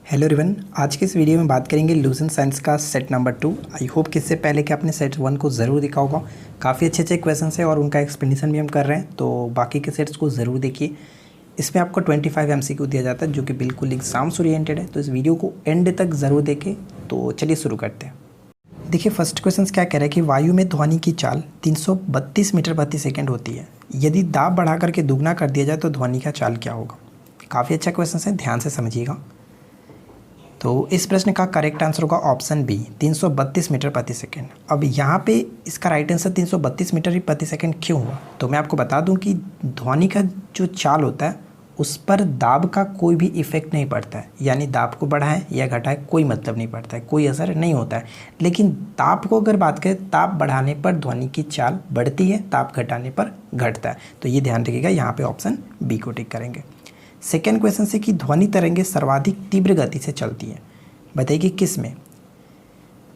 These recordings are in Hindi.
हेलो एवरीवन, आज के इस वीडियो में बात करेंगे लूसेंट साइंस का सेट नंबर 2। आई होप कि इससे पहले कि आपने सेट 1 को ज़रूर देखा होगा। काफ़ी अच्छे अच्छे क्वेश्चन है और उनका एक्सप्लेनेशन भी हम कर रहे हैं, तो बाकी के सेट्स को ज़रूर देखिए। इसमें आपको 25 MCQ दिया जाता है जो कि बिल्कुल एग्जाम्स ओरिएंटेड है, तो इस वीडियो को एंड तक ज़रूर देखें। तो चलिए शुरू करते हैं। देखिए फर्स्ट क्वेश्चन क्या कह रहा है कि वायु में ध्वनि की चाल 332 मीटर प्रति सेकेंड होती है। यदि दाब बढ़ा करके दुगना कर दिया जाए तो ध्वनि का चाल क्या होगा। काफ़ी अच्छा क्वेश्चन है, ध्यान से समझिएगा। तो इस प्रश्न का करेक्ट आंसर होगा ऑप्शन बी, 332 मीटर प्रति सेकेंड। अब यहाँ पे इसका राइट आंसर 332 मीटर प्रति सेकेंड क्यों हुआ, तो मैं आपको बता दूं कि ध्वनि का जो चाल होता है उस पर दाब का कोई भी इफेक्ट नहीं पड़ता है, यानी दाब को बढ़ाएं या घटाएं कोई मतलब नहीं पड़ता है, कोई असर नहीं होता है। लेकिन ताप को अगर बात करें, ताप बढ़ाने पर ध्वनि की चाल बढ़ती है, ताप घटाने पर घटता है। तो ये ध्यान रखिएगा, यहाँ पे ऑप्शन बी को टिक करेंगे। सेकेंड क्वेश्चन से कि ध्वनि तरंगे सर्वाधिक तीव्र गति से चलती है, बताइए किस में।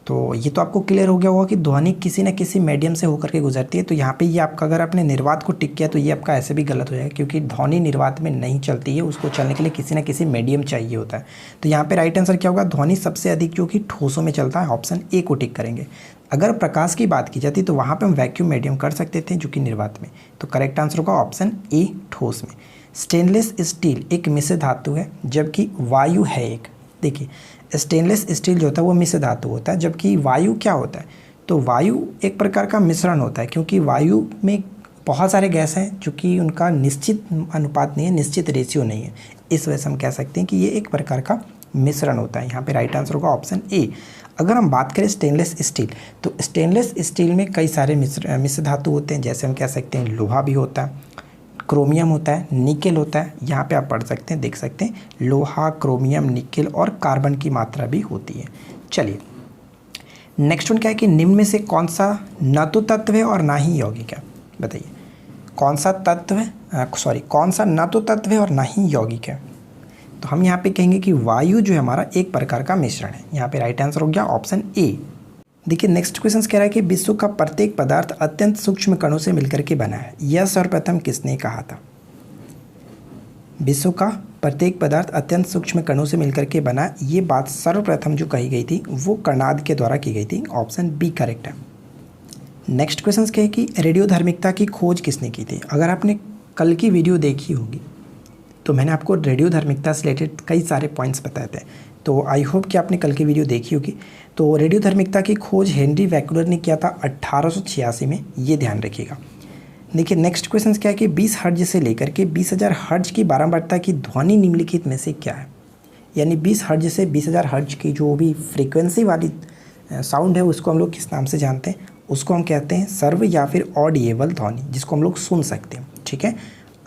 तो ये तो आपको क्लियर हो गया होगा कि ध्वनि किसी न किसी मीडियम से होकर के गुजरती है। तो यहाँ पे ये आपका अगर आपने निर्वात को टिक किया तो ये आपका ऐसे भी गलत हो जाएगा, क्योंकि ध्वनि निर्वात में नहीं चलती है, उसको चलने के लिए किसी न किसी मीडियम चाहिए होता है। तो यहाँ पे राइट आंसर क्या होगा, ध्वनि सबसे अधिक जो कि ठोसों में चलता है, ऑप्शन ए को टिक करेंगे। अगर प्रकाश की बात की जाती तो वहाँ पर हम वैक्यूम मीडियम कर सकते थे जो कि निर्वात में। तो करेक्ट आंसर होगा ऑप्शन ए, ठोस में। स्टेनलेस स्टील एक मिश्र धातु है जबकि वायु है एक। देखिए स्टेनलेस स्टील जो होता है वो मिश्र धातु होता है, जबकि वायु क्या होता है, तो वायु एक प्रकार का मिश्रण होता है, क्योंकि वायु में बहुत सारे गैस हैं जो कि उनका निश्चित अनुपात नहीं है, निश्चित रेशियो नहीं है। इस वजह से हम कह सकते हैं कि ये एक प्रकार का मिश्रण होता है। यहाँ पे राइट आंसर होगा ऑप्शन ए। अगर हम बात करें स्टेनलेस स्टील, तो स्टेनलेस स्टील में कई सारे मिश्र धातु होते हैं, जैसे हम कह सकते हैं लोहा भी होता है, क्रोमियम होता है, निकेल होता है। यहाँ पे आप पढ़ सकते हैं, देख सकते हैं, लोहा, क्रोमियम, निकेल और कार्बन की मात्रा भी होती है। चलिए नेक्स्ट वन क्या है कि निम्न में से कौन सा न तो तत्व है और ना ही यौगिक है, बताइए कौन सा तत्व है, कौन सा न तो तत्व है और ना ही यौगिक है। तो हम यहाँ पे कहेंगे कि वायु जो है हमारा एक प्रकार का मिश्रण है। यहाँ पे राइट आंसर हो गया ऑप्शन ए। देखिए नेक्स्ट क्वेश्चन कह रहा है कि विश्व का प्रत्येक पदार्थ अत्यंत सूक्ष्म कणों से मिलकर के बना है, यह सर्वप्रथम किसने कहा था। विश्व का प्रत्येक पदार्थ अत्यंत सूक्ष्म कणों से मिलकर के बना, ये बात सर्वप्रथम जो कही गई थी वो कर्नाड के द्वारा की गई थी, ऑप्शन बी करेक्ट है। नेक्स्ट क्वेश्चन क्या है कि रेडियोधर्मिकता की खोज किसने की थी। अगर आपने कल की वीडियो देखी होगी तो मैंने आपको रेडियोधर्मिकता से रिलेटेड कई सारे पॉइंट्स बताए थे, तो आई होप कि आपने कल की वीडियो देखी होगी। तो रेडियोधर्मिकता की खोज हेनरी बैकलर ने किया था 1886 में, ये ध्यान रखिएगा। देखिए नेक्स्ट क्वेश्चन क्या है कि 20 हर्ट्ज से लेकर के 20,000 हर्ट्ज की बारंबारता की ध्वनि निम्नलिखित में से क्या है। यानी 20 हर्ट्ज से 20,000 हर्ट्ज की जो भी फ्रीक्वेंसी वाली साउंड है उसको हम लोग किस नाम से जानते हैं, उसको हम कहते हैं सर्व या फिर ऑडिएबल ध्वनि, जिसको हम लोग सुन सकते हैं। ठीक है,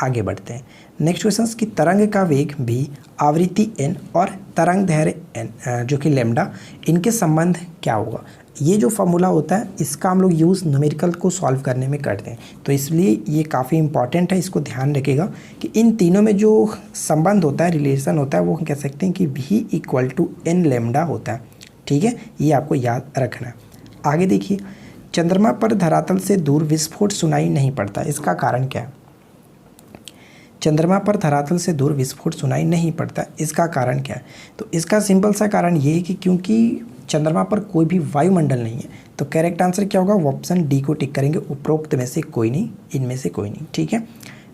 आगे बढ़ते हैं। नेक्स्ट क्वेश्चन की तरंग का वेग भी, आवृत्ति n और तरंग दैर्घ्य n जो कि लैम्डा, इनके संबंध क्या होगा। ये जो फॉर्मूला होता है इसका हम लोग यूज़ न्यूमेरिकल को सॉल्व करने में करते हैं, तो इसलिए ये काफ़ी इंपॉर्टेंट है, इसको ध्यान रखिएगा कि इन तीनों में जो संबंध होता है, रिलेशन होता है, वो हम कह सकते हैं कि v = n लैम्डा होता है। ठीक है, ये आपको याद रखना है। आगे देखिए, चंद्रमा पर धरातल से दूर विस्फोट सुनाई नहीं पड़ता, इसका कारण क्या है। चंद्रमा पर धरातल से दूर विस्फोट सुनाई नहीं पड़ता, इसका कारण क्या है। तो इसका सिंपल सा कारण ये है कि क्योंकि चंद्रमा पर कोई भी वायुमंडल नहीं है। तो करेक्ट आंसर क्या होगा, ऑप्शन डी को टिक करेंगे, उपरोक्त में से कोई नहीं, इनमें से कोई नहीं। ठीक है,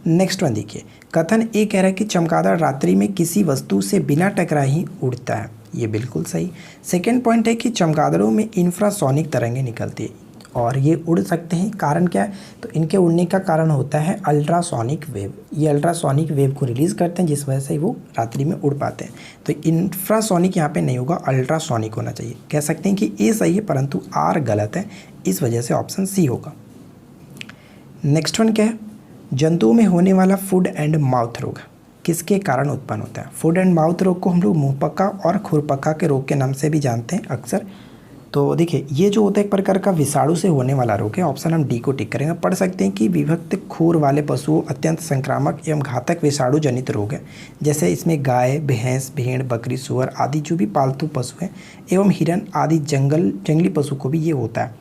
नेक्स्ट वन देखिए, कथन ए कह रहा है कि चमगादड़ रात्रि में किसी वस्तु से बिना टकराए ही उड़ता है, ये बिल्कुल सही। सेकेंड पॉइंट है कि चमगादड़ों में इंफ्रासोनिक तरंगें निकलती है और ये उड़ सकते हैं, कारण क्या है, तो इनके उड़ने का कारण होता है अल्ट्रासोनिक वेव। ये अल्ट्रासोनिक वेव को रिलीज़ करते हैं जिस वजह से वो रात्रि में उड़ पाते हैं। तो इंफ्रासोनिक यहाँ पे नहीं होगा, अल्ट्रासोनिक होना चाहिए। कह सकते हैं कि ए सही है परंतु आर गलत है, इस वजह से ऑप्शन सी होगा। नेक्स्ट वन क्या है, जंतुओं में होने वाला फुट एंड माउथ रोग किसके कारण उत्पन्न होता है। फुट एंड माउथ रोग को हम लोग मुंहपका और खुरपका के रोग के नाम से भी जानते हैं अक्सर। तो देखिए ये जो होता है एक प्रकार का विषाणु से होने वाला रोग है, ऑप्शन हम डी को टिक करेंगे। पढ़ सकते हैं कि विभक्त खुर वाले पशुओं अत्यंत संक्रामक एवं घातक विषाणु जनित रोग है, जैसे इसमें गाय, भैंस, भेड़, बकरी, सुअर आदि जो भी पालतू पशु हैं एवं हिरन आदि जंगली पशु को भी ये होता है,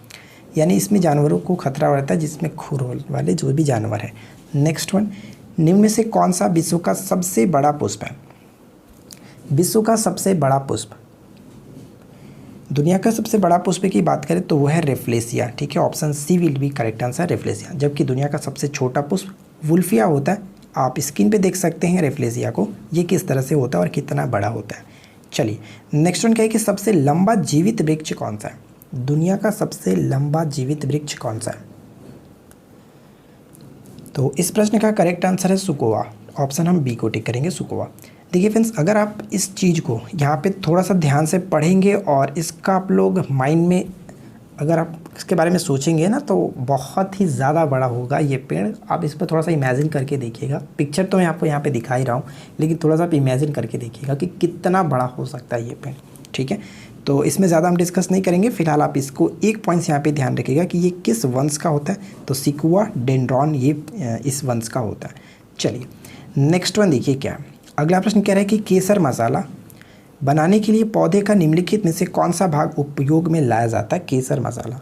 यानी इसमें जानवरों को खतरा रहता है जिसमें खुर वाले जो भी जानवर है। नेक्स्ट वन, निम्न में से कौन सा विश्व का सबसे बड़ा पुष्प है। विश्व का सबसे बड़ा पुष्प, दुनिया का सबसे बड़ा पुष्प की बात करें तो वो है रेफ्लेसिया, ठीक है, option C will be correct answer rafflesia. जबकि दुनिया का सबसे छोटा पुष्प वुल्फिया होता है। आप स्क्रीन पे देख सकते हैं रेफ्लेसिया को, ये किस तरह से होता है और कितना बड़ा होता है। चलिए नेक्स्ट वन क्या है कि सबसे लंबा जीवित वृक्ष कौन सा है, दुनिया का सबसे लंबा जीवित वृक्ष कौन सा है। तो इस प्रश्न का करेक्ट आंसर है सुकोवा, ऑप्शन हम बी को टिक करेंगे सुकोवा। देखिए फ्रेंड्स, अगर आप इस चीज़ को यहाँ पे थोड़ा सा ध्यान से पढ़ेंगे और इसका आप लोग माइंड में अगर आप इसके बारे में सोचेंगे ना, तो बहुत ही ज़्यादा बड़ा होगा ये पेड़। आप इस पर थोड़ा सा इमेजिन करके देखिएगा, पिक्चर तो मैं आपको यहाँ पे दिखा ही रहा हूँ, लेकिन थोड़ा सा आप इमेजिन करके देखिएगा कि कितना बड़ा हो सकता है ये पेड़, ठीक है। तो इसमें ज़्यादा हम डिस्कस नहीं करेंगे, फिलहाल आप इसको एक पॉइंट्स यहाँ पे ध्यान रखिएगा कि ये किस वंश का होता है, तो सिकुआ डेंड्रॉन ये इस वंश का होता है। चलिए नेक्स्ट वन देखिए क्या है। अगला प्रश्न कह रहा है कि केसर मसाला बनाने के लिए पौधे का निम्नलिखित में से कौन सा भाग उपयोग में लाया जाता है। केसर मसाला,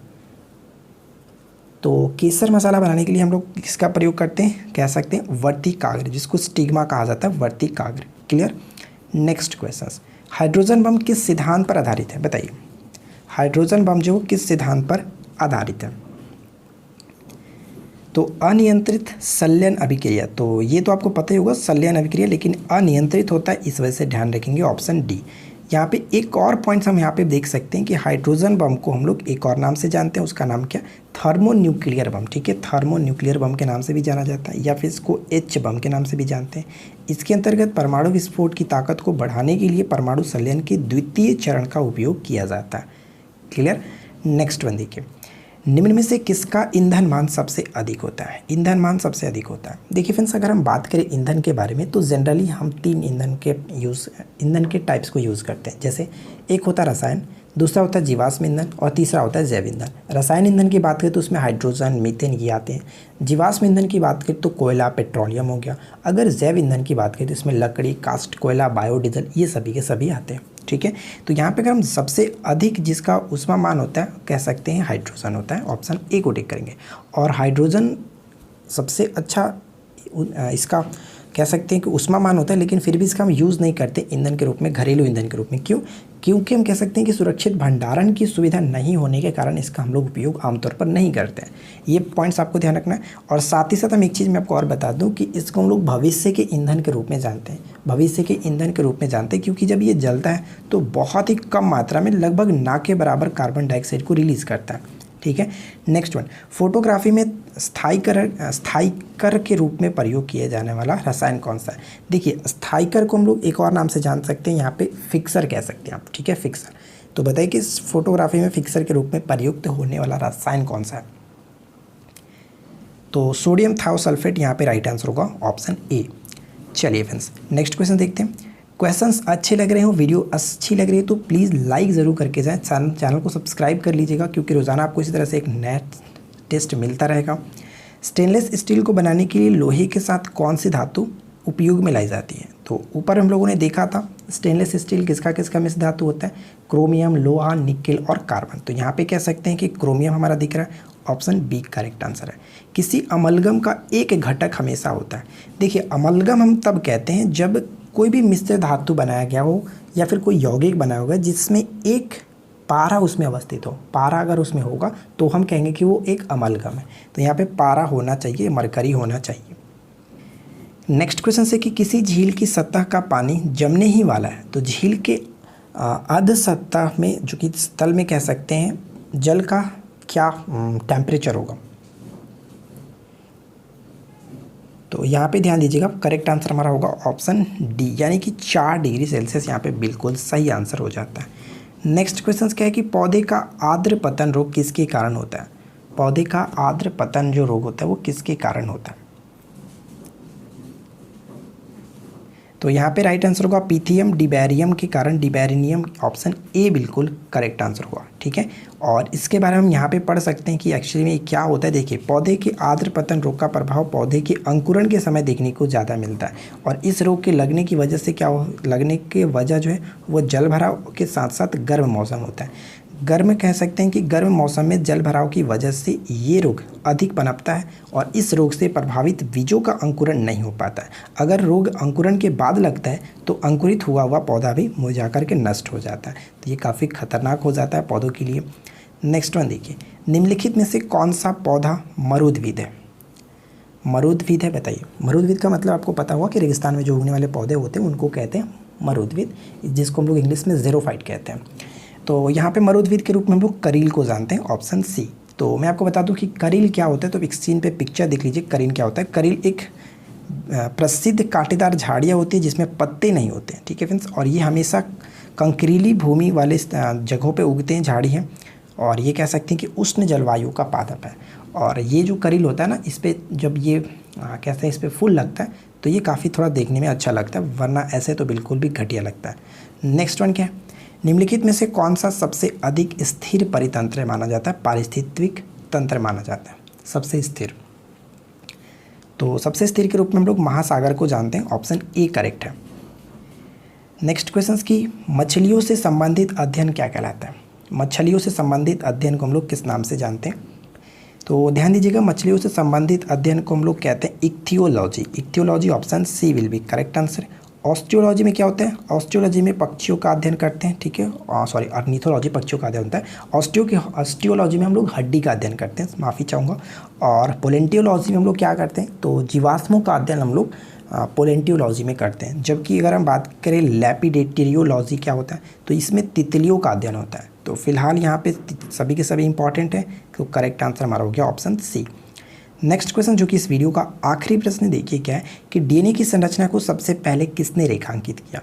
तो केसर मसाला बनाने के लिए हम लोग किसका प्रयोग करते हैं, कह सकते हैं वर्तिकाग्र, जिसको स्टिग्मा कहा जाता है, वर्तिकाग्र। Clear. Next question, hydrogen bomb किस सिद्धांत पर आधारित है, बताइए। हाइड्रोजन बम जो किस सिद्धांत पर आधारित है, तो अनियंत्रित संलयन अभिक्रिया। तो ये तो आपको पता ही होगा संलयन अभिक्रिया, लेकिन अनियंत्रित होता है, इस वजह से ध्यान रखेंगे ऑप्शन डी। यहाँ पे एक और पॉइंट्स हम यहाँ पे देख सकते हैं कि हाइड्रोजन बम को हम लोग एक और नाम से जानते हैं, उसका नाम क्या, थर्मोन्यूक्लियर बम, ठीक है, थर्मोन्यूक्लियर बम के नाम से भी जाना जाता है, या फिर इसको एच बम के नाम से भी जानते हैं। इसके अंतर्गत परमाणु विस्फोट की ताकत को बढ़ाने के लिए परमाणु संलयन के द्वितीय चरण का उपयोग किया जाता है। क्लियर। नेक्स्ट वन देखिए, निम्न में से किसका ईंधन मान सबसे अधिक होता है, ईंधन मान सबसे अधिक होता है। देखिए फ्रेंड्स, अगर हम बात करें ईंधन के बारे में, तो जनरली हम तीन ईंधन के टाइप्स को यूज़ करते हैं। जैसे एक होता है रसायन, दूसरा होता है जीवाश्म ईंधन और तीसरा होता है जैव ईंधन। रसायन ईंधन की बात करें तो उसमें हाइड्रोजन, मीथेन ये आते हैं। जीवाश्म ईंधन की बात करें तो कोयला, पेट्रोलियम हो गया। अगर जैव ईंधन की बात करें तो इसमें लकड़ी, कास्ट कोयला, बायोडीजल ये सभी के सभी आते हैं, ठीक है। तो यहाँ पे अगर हम सबसे अधिक जिसका ऊष्मामान होता है, कह सकते हैं हाइड्रोजन होता है, ऑप्शन ए को टिक करेंगे। और हाइड्रोजन सबसे अच्छा इसका कह सकते हैं कि ऊष्मामान होता है, लेकिन फिर भी इसका हम यूज़ नहीं करते ईंधन के रूप में, घरेलू ईंधन के रूप में। क्यों? क्योंकि हम कह सकते हैं कि सुरक्षित भंडारण की सुविधा नहीं होने के कारण इसका हम लोग उपयोग आमतौर पर नहीं करते हैं। ये पॉइंट्स आपको ध्यान रखना है। और साथ ही साथ हम एक चीज़ मैं आपको और बता दूं कि इसको हम लोग भविष्य के ईंधन के रूप में जानते हैं, भविष्य के ईंधन के रूप में जानते हैं, क्योंकि जब ये जलता है तो बहुत ही कम मात्रा में, लगभग ना के बराबर कार्बन डाइऑक्साइड को रिलीज़ करता है, ठीक है। नेक्स्ट वन, फोटोग्राफी में स्थायीकर के रूप में प्रयोग किए जाने वाला रसायन कौन सा है। देखिए स्थायीकर को हम लोग एक और नाम से जान सकते हैं, यहाँ पे फिक्सर कह सकते हैं आप, ठीक है, फिक्सर। तो बताइए कि फोटोग्राफी में फिक्सर के रूप में प्रयुक्त होने वाला रसायन कौन सा है। तो सोडियम थायोसल्फेट यहाँ पे राइट आंसर होगा, ऑप्शन ए। चलिए फ्रेंड्स नेक्स्ट क्वेश्चन देखते हैं। क्वेश्चंस अच्छे लग रहे हो, वीडियो अच्छी लग रही है तो प्लीज़ लाइक ज़रूर करके जाएं, चैनल को सब्सक्राइब कर लीजिएगा, क्योंकि रोज़ाना आपको इसी तरह से एक नया टेस्ट मिलता रहेगा। स्टेनलेस स्टील को बनाने के लिए लोहे के साथ कौन सी धातु उपयोग में लाई जाती है। तो ऊपर हम लोगों ने देखा था स्टेनलेस स्टील किसका किसका मिश्र धातु होता है, क्रोमियम, लोहा, निकेल और कार्बन। तो यहाँ पे कह सकते हैं कि क्रोमियम हमारा दिख रहा है, ऑप्शन बी करेक्ट आंसर है। किसी अमलगम का एक घटक हमेशा होता है। देखिए अमलगम हम तब कहते हैं जब कोई भी मिश्र धातु बनाया गया हो या फिर कोई यौगिक बनाया होगा जिसमें एक पारा उसमें अवस्थित हो। पारा अगर उसमें होगा तो हम कहेंगे कि वो एक अमलगम है। तो यहाँ पे पारा होना चाहिए, मरकरी होना चाहिए। नेक्स्ट क्वेश्चन से कि किसी झील की सतह का पानी जमने ही वाला है, तो झील के अध सतह में जो कि स्थल में कह सकते हैं जल का क्या टेम्परेचर होगा। तो यहाँ पे ध्यान दीजिएगा, करेक्ट आंसर हमारा होगा ऑप्शन डी, यानी कि 4 डिग्री सेल्सियस यहाँ पे बिल्कुल सही आंसर हो जाता है। नेक्स्ट क्वेश्चन क्या है कि पौधे का आर्द्र पतन रोग किसके कारण होता है। पौधे का आर्द्र पतन जो रोग होता है वो किसके कारण होता है। तो यहाँ पे राइट आंसर होगा पीथियम डिबेरियम के कारण, डिबेरिनियम, ऑप्शन ए बिल्कुल करेक्ट आंसर हुआ, ठीक है। और इसके बारे में हम यहाँ पे पढ़ सकते हैं कि एक्चुअली में क्या होता है। देखिए पौधे के आर्द्र पतन रोग का प्रभाव पौधे के अंकुरण के समय देखने को ज़्यादा मिलता है, और इस रोग के लगने की वजह से क्या लगने की वजह जो है वो जल भराव के साथ साथ गर्म मौसम होता है। गर्म कह सकते हैं कि गर्म मौसम में जल भराव की वजह से ये रोग अधिक पनपता है और इस रोग से प्रभावित बीजों का अंकुरण नहीं हो पाता है। अगर रोग अंकुरण के बाद लगता है तो अंकुरित हुआ हुआ पौधा भी मुरझा करके नष्ट हो जाता है। तो ये काफ़ी खतरनाक हो जाता है पौधों के लिए। नेक्स्ट वन देखिए, निम्नलिखित में से कौन सा पौधा मरुद्भिद है? मरुद्भिद है, बताइए। मरुद्भिद का मतलब आपको पता होगा कि रेगिस्तान में जो उगने वाले पौधे होते हैं उनको कहते हैं मरुद्भिद, जिसको हम लोग इंग्लिश में ज़ेरोफाइट कहते हैं। तो यहाँ पे मरुद्भिद के रूप में हम लोग करील को जानते हैं, ऑप्शन सी। तो मैं आपको बता दूं कि करील क्या होता है, तो एक स्क्रीन पे पिक्चर देख लीजिए। करील क्या होता है? करील एक प्रसिद्ध कांटेदार झाड़ियाँ होती है जिसमें पत्ते नहीं होते हैं, ठीक है फ्रेंड्स। और ये हमेशा कंकरीली भूमि वाले जगहों पे उगते हैं झाड़ी हैं, और ये कह सकते हैं कि उष्ण जलवायु का पादप है। और ये जो करील होता है ना, इस पर जब ये कहते हैं इस पर फूल लगता है तो ये काफ़ी थोड़ा देखने में अच्छा लगता है, वरना ऐसे तो बिल्कुल भी घटिया लगता है। नेक्स्ट वन क्या है? निम्नलिखित में से कौन सा सबसे अधिक स्थिर परितंत्र माना जाता है? पारिस्थितिक तंत्र माना जाता है सबसे स्थिर। तो सबसे स्थिर के रूप में हम लोग महासागर को जानते हैं, ऑप्शन ए करेक्ट है। नेक्स्ट क्वेश्चन की मछलियों से संबंधित अध्ययन क्या कहलाता है? मछलियों से संबंधित अध्ययन को हम लोग किस नाम से जानते हैं? तो ध्यान दीजिएगा, मछलियों से संबंधित अध्ययन को हम लोग कहते हैं ichthyology. Ichthyology option C will be correct answer. Osteology में क्या होता है? ऑस्टियोलॉजी में पक्षियों का अध्ययन करते हैं, ठीक है। सॉरी, ऑर्निथोलॉजी पक्षियों का अध्ययन होता है। ऑस्टियोलॉजी में हम लोग हड्डी का अध्ययन करते हैं, माफ़ी चाहूँगा। और पोलेंटियोलॉजी में हम लोग क्या करते हैं? तो जीवाश्मों का अध्ययन हम लोग पोलेंटियोलॉजी में करते हैं। जबकि अगर हम बात करें लैपिडेटेरियोलॉजी क्या होता है, तो इसमें तितलियों का अध्ययन होता है। तो फिलहाल यहाँ पे सभी के सभी इंपॉर्टेंट है, तो करेक्ट आंसर हमारा हो गया ऑप्शन सी। नेक्स्ट क्वेश्चन जो कि इस वीडियो का आखिरी प्रश्न देखिए क्या है कि डीएनए की संरचना को सबसे पहले किसने रेखांकित किया?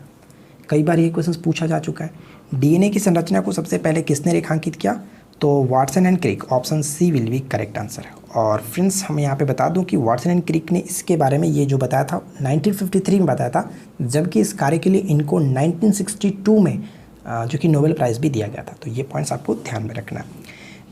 कई बार ये क्वेश्चन पूछा जा चुका है। डीएनए की संरचना को सबसे पहले किसने रेखांकित किया? तो Watson and Crick, option C will be correct answer. और फ्रेंड्स, हम यहाँ पे बता दूं कि वाटसन एंड क्रिक ने इसके बारे में ये जो बताया था 1953 में बताया था, जबकि इस कार्य के लिए इनको 1962 में जो कि नोबेल प्राइज़ भी दिया गया था। तो ये पॉइंट्स आपको ध्यान में रखना है।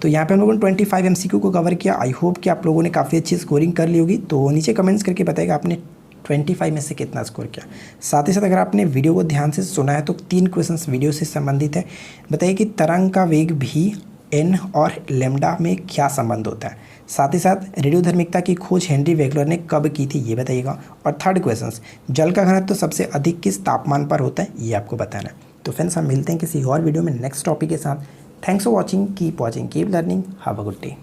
तो यहाँ पे हम लोगों ने 25 MCQ को कवर किया। आई होप कि आप लोगों ने काफ़ी अच्छी स्कोरिंग कर ली होगी। तो नीचे कमेंट्स करके बताइएगा आपने 25 में से कितना स्कोर किया। साथ ही साथ अगर आपने वीडियो को ध्यान से सुना है तो 3 क्वेश्चंस वीडियो से संबंधित है। बताइए कि तरंग का वेग भी n और लैम्डा में क्या संबंध होता है। साथ ही साथ रेडियोधर्मिकता की खोज हेनरी वेगलर ने कब की थी, ये बताइएगा। और थर्ड क्वेश्चन, जल का घनत्व तो सबसे अधिक किस तापमान पर होता है, ये आपको बताना है। तो फ्रेंड्स, हम मिलते हैं किसी और वीडियो में नेक्स्ट टॉपिक के साथ। Thanks for watching, keep learning, have a good day.